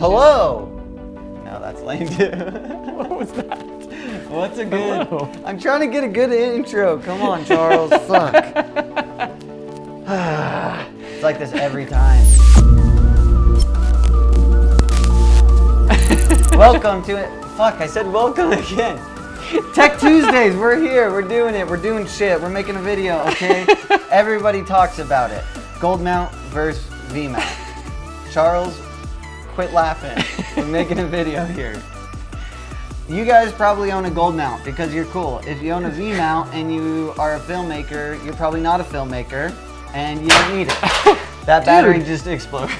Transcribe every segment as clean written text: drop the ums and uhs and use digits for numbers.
Hello! No, that's lame too. What was that? What's a good... Hello. I'm trying to get a good intro. Come on, Charles. Fuck. It's like this every time. Welcome to it. Fuck, I said welcome again. Tech Tuesdays, we're here. We're doing it. We're doing shit. We're making a video, okay? Everybody talks about it. Gold mount versus V mount. Charles, quit laughing. We're making a video here. You guys probably own a gold mount because you're cool. If you own a V mount and you are a filmmaker, you're probably not a filmmaker and you don't need it. That battery just exploded.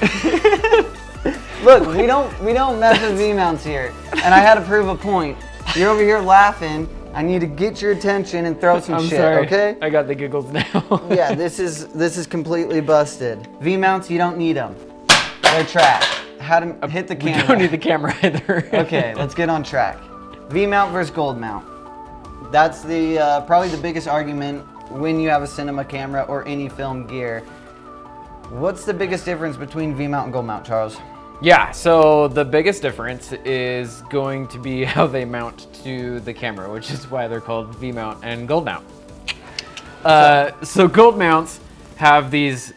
Look, we don't mess with V mounts here. And I had to prove a point. You're over here laughing. I need to get your attention and throw some shit, sorry. okay? I got the giggles now. Yeah, this is completely busted. V mounts, you don't need them. They're trash. How to hit the camera. We don't need the camera either. Okay, let's get on track. V mount versus gold mount. That's the probably the biggest argument when you have a cinema camera or any film gear. What's the biggest difference between V mount and gold mount, Charles? Yeah, so the biggest difference is going to be how they mount to the camera, which is why they're called V mount and gold mount. So gold mounts have these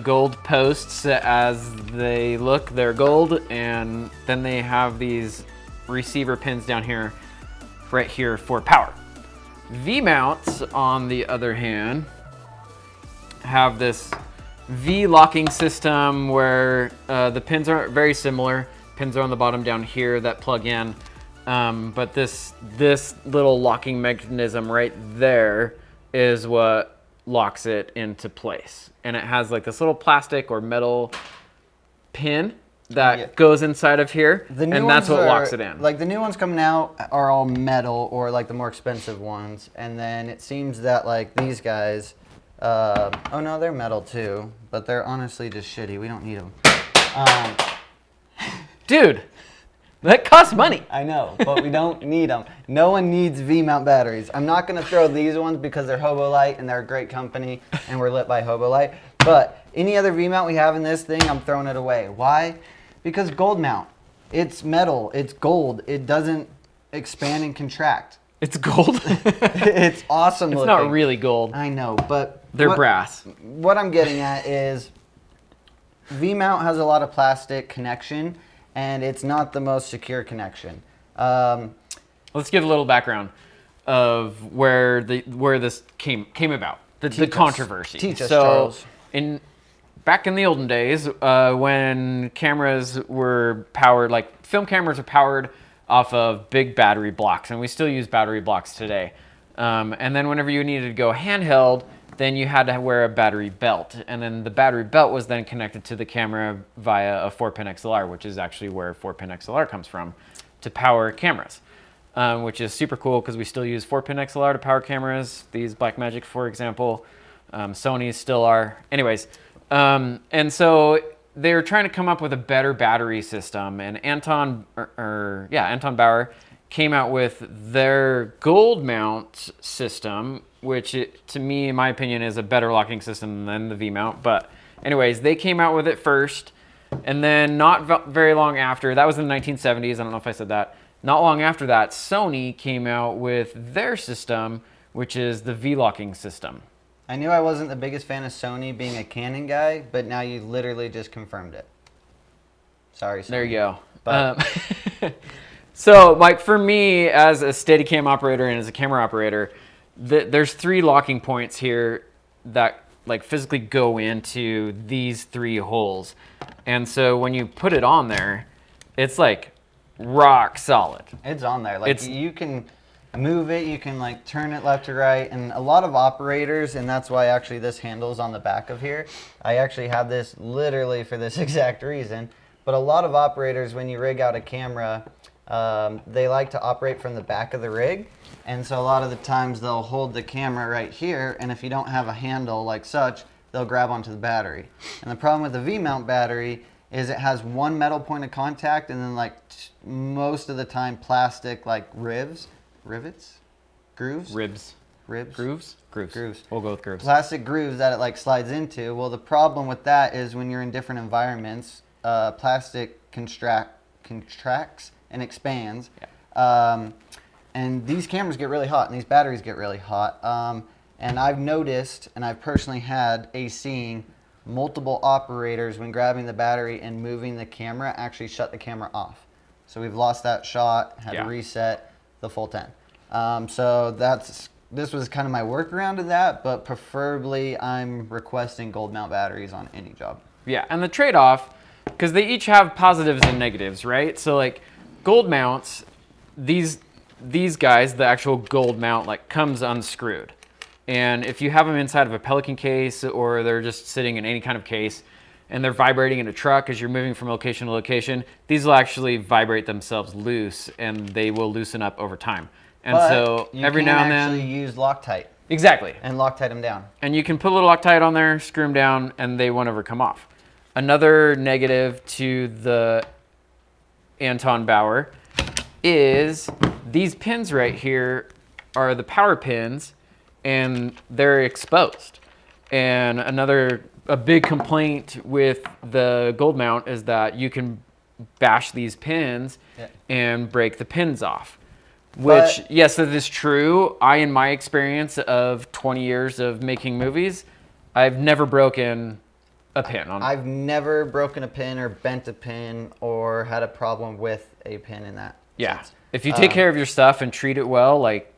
gold posts as they look, they're gold, and then they have these receiver pins down here, right here for power. V mounts, on the other hand, have this V locking system where the pins are very similar. Pins are on the bottom down here that plug in, but this little locking mechanism right there is what locks it into place. And it has like this little plastic or metal pin that goes inside of here, and that's what locks it in. Like the new ones coming out are all metal, or like the more expensive ones, and then it seems that like these guys, oh no, they're metal too, but they're honestly just shitty. We don't need them. Dude, that costs money. I know, but we don't need them. No one needs V-mount batteries. I'm not gonna throw these ones because they're Hobolite and they're a great company and we're lit by Hobolite, but any other V-mount we have in this thing, I'm throwing it away. Why? Because gold mount, it's metal, it's gold, it doesn't expand and contract. It's gold. It's awesome looking. It's not really gold. I know, but They're brass. What I'm getting at is V-mount has a lot of plastic connection, and it's not the most secure connection. Let's give a little background of where this came about, the controversy. Teach us, Charles. Back in the olden days, when cameras were powered, like film cameras are powered off of big battery blocks, and we still use battery blocks today. And then whenever you needed to go handheld, then you had to wear a battery belt. And then the battery belt was then connected to the camera via a 4-pin XLR, which is actually where 4-pin XLR comes from, to power cameras. Which is super cool because we still use 4-pin XLR to power cameras. These Blackmagic, for example, Sony's still are. Anyways, and so they were trying to come up with a better battery system, and Anton Bauer came out with their gold mount system, which to me, in my opinion, is a better locking system than the V mount. But anyways, they came out with it first, and then not very long after, that was in the 1970s, I don't know if I said that, not long after that, Sony came out with their system, which is the V locking system. I knew I wasn't the biggest fan of Sony being a Canon guy, but now you literally just confirmed it. Sorry, Sony. There you go. But so, like, for me, as a Steadicam operator and as a camera operator, there's 3 locking points here that like physically go into these 3 holes. And so when you put it on there, it's like rock solid. it's on there. Like you can move it, you can like turn it left to right, and a lot of operators, and that's why actually this handle's on the back of here. I actually have this literally for this exact reason. But a lot of operators, when you rig out a camera, they like to operate from the back of the rig. And so a lot of the times they'll hold the camera right here, and if you don't have a handle like such, they'll grab onto the battery. And the problem with the V-mount battery is it has one metal point of contact, and then like most of the time plastic like rivets, grooves? Ribs. Ribs? Grooves? Grooves. We'll go with grooves. Plastic grooves that it like slides into. Well, the problem with that is when you're in different environments, plastic contracts and expands. And these cameras get really hot and these batteries get really hot. And I've noticed, and I've personally had seeing multiple operators when grabbing the battery and moving the camera actually shut the camera off. So we've lost that shot, had to reset the full 10. So this was kind of my workaround to that, but preferably I'm requesting gold mount batteries on any job. Yeah, and the trade-off, because they each have positives and negatives, right? So like gold mounts, these guys, the actual gold mount like comes unscrewed. And if you have them inside of a Pelican case or they're just sitting in any kind of case and they're vibrating in a truck as you're moving from location to location, these will actually vibrate themselves loose and they will loosen up over time. And but so every now and then, you can actually use Loctite. Exactly. And Loctite them down. And you can put a little Loctite on there, screw them down, and they won't ever come off. Another negative to the Anton Bauer is these pins right here are the power pins and they're exposed. And a big complaint with the gold mount is that you can bash these pins and break the pins off. Which, yes, that is true. In my experience of 20 years of making movies, I've never broken a pin on it. I've never broken a pin or bent a pin or had a problem with a pin in that sense. If you take care of your stuff and treat it well, like,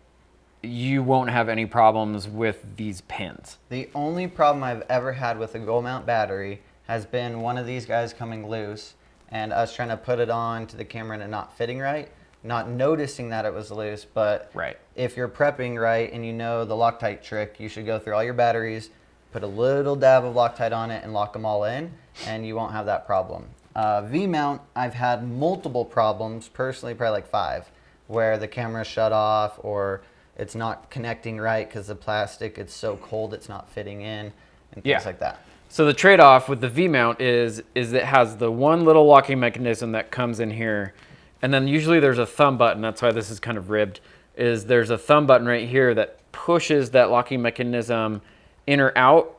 you won't have any problems with these pins. The only problem I've ever had with a gold mount battery has been one of these guys coming loose and us trying to put it on to the camera and it not fitting right. Not noticing that it was loose, but if you're prepping right and you know the Loctite trick, you should go through all your batteries, put a little dab of Loctite on it and lock them all in, and you won't have that problem. V-mount, I've had multiple problems, personally probably like 5, where the camera shut off or it's not connecting right because the plastic, it's so cold it's not fitting in, and things like that. So the trade-off with the V-mount is it has the one little locking mechanism that comes in here. And then usually there's a thumb button, that's why this is kind of ribbed, is there's a thumb button right here that pushes that locking mechanism in or out,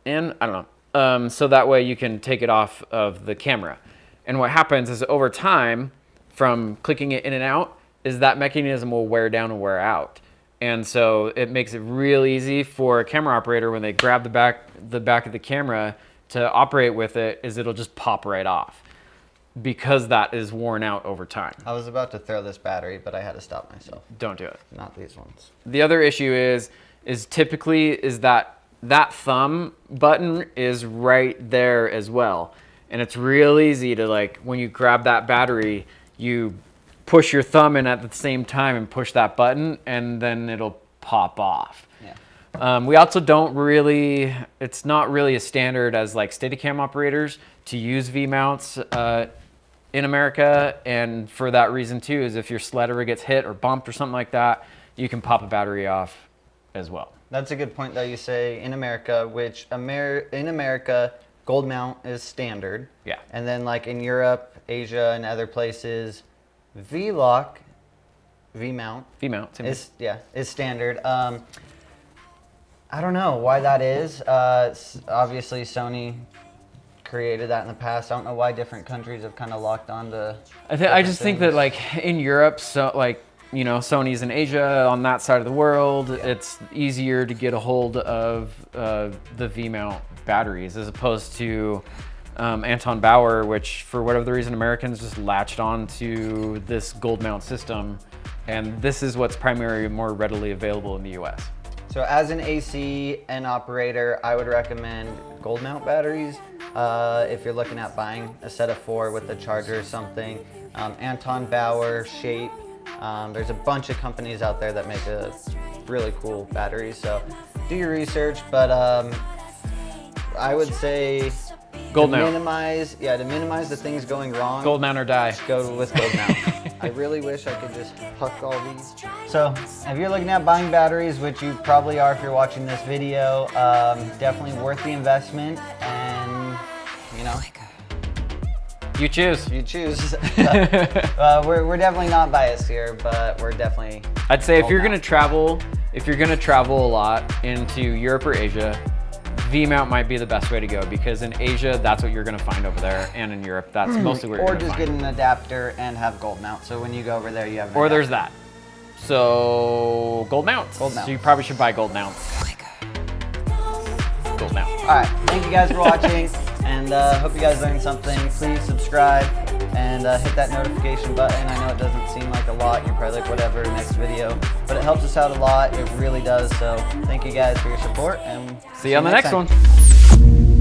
in, I don't know. So that way you can take it off of the camera. And what happens is over time, from clicking it in and out, is that mechanism will wear down and wear out. And so it makes it real easy for a camera operator when they grab the back of the camera to operate with it, is it'll just pop right off, because that is worn out over time. I was about to throw this battery, but I had to stop myself. Don't do it. Not these ones. The other issue is typically that thumb button is right there as well. And it's real easy to, like, when you grab that battery, you push your thumb in at the same time and push that button, and then it'll pop off. We also don't really, it's not really a standard as like Steadicam operators to use V-mounts in America, and for that reason too is if your sled ever gets hit or bumped or something like that, you can pop a battery off as well. That's a good point that you say in America, which in America, gold mount is standard. And then like in Europe, Asia, and other places, V-lock, V-mount is standard. I don't know why that is. Obviously, Sony created that in the past. I don't know why different countries have kind of locked on to. I just think that like in Europe, so like, you know, Sony's in Asia on that side of the world. It's easier to get a hold of the V-mount batteries as opposed to Anton Bauer, which for whatever the reason Americans just latched on to this gold mount system, and this is what's primarily more readily available in the US. So as an ACN operator, I would recommend gold mount batteries. If you're looking at buying a set of 4 with a charger or something, Anton Bauer, Shape, there's a bunch of companies out there that make a really cool batteries. So do your research, but I would say gold to mount. minimize the things going wrong. Gold mount or die. Go with gold mount. I really wish I could just huck all these. So if you're looking at buying batteries, which you probably are if you're watching this video, definitely worth the investment, and you know, you choose. You choose. We're definitely not biased here, but we're definitely. I'd say if you're gonna travel a lot into Europe or Asia, V-mount might be the best way to go because in Asia, that's what you're gonna find over there, and in Europe, that's mostly where you're Or gonna just find. get an adapter and have gold mount. So when you go over there, you have an Or adapter. there's that. So gold mounts. Gold mounts. So you probably should buy gold mounts. Gold mount. All right, thank you guys for watching, and hope you guys learned something. Please subscribe and hit that notification button. I know it doesn't seem like a lot. You're probably like, whatever, next video. But it helps us out a lot. It really does. So thank you guys for your support, and See you on the next time. one.